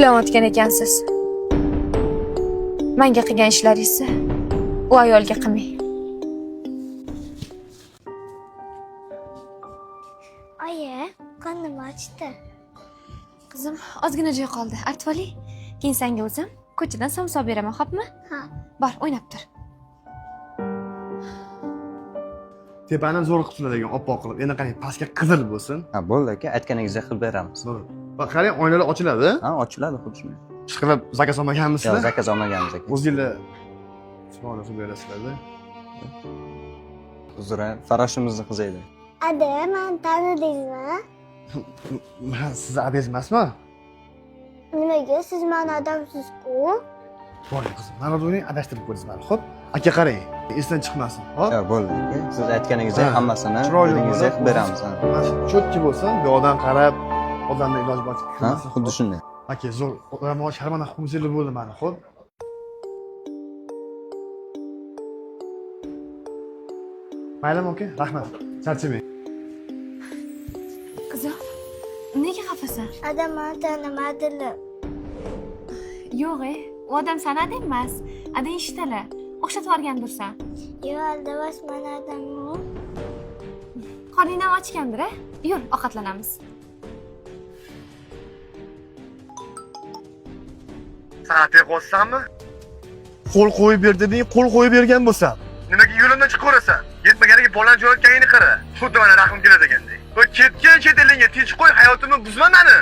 uylanayotgan ekansiz. Menga qilgan ishlaringizni u ayolga qilmang. Oyi, qornim ochdi. Qizim, ozgina joy qoldi. Artib oling. Keyin senga o'zim ko'chadan somsa beraman, xo'pmi? Ha. Bor, o'ynab tur. Tepani zo'r qilib tushiradigan oppoq qilib, endi qani pastga qizil bo'lsin. Ha, bo'ldi aka, aytganingizdek qilib beramiz. Zo'r. Va qarang, oynalar ochiladi. Ha, ochiladi xuddi shunday. Ishqilib zakaz olmaganmisizlar? Yo'q, zakaz olmaganmiz aka. O'zingizlar chiroyli qilib berasizlar-da. Uzr, faroshimizni qizi edi. Ada, meni tanidingmi? Men siz adez emasman? Nimaga siz meni odamsiz-ku? Bo'ling qizim, mana buni adashtirib ko'rdingiz meni. Xo'p, aka qarang, esdan chiqmasin. Xo'p? Yo'q, bo'ldi aka. Siz aytganingizdek Ha, hammasini chiroyli dedingizdek bo'lib, qilib beramiz. Ha. Mana shu cho'tki bo'lsin, bu odam qarab, odamni iloji boricha Ha, qilmasin. xuddi shunday. Aka, zo'r. Odam sharmana xumsili bo'ldi mana, xo'p? Maylimi aka? Rahmat. Charchamang. Qizim, nega xafasan? Ada meni tanimadimi? Yo'q, u odam sanada emas. Adang eshitala. O'xshatib yuborgandursan. Yo'q, aldavas meni odammi? Qorning ham ochgandir, a? Yur, ovqatlanamiz. Saatga qo'ysanmi? Qo'l qo'yib ber deding, qo'l qo'yib bergan bo'lsam. Nimaga yo'limdan chiqib ko'rasan? Yetmaganiga bolani jo'natganingni qara. Xuddi mana rahim keladi degandek. Bu ketgan chet elingga tinch qo'y, hayotimni buzma meni.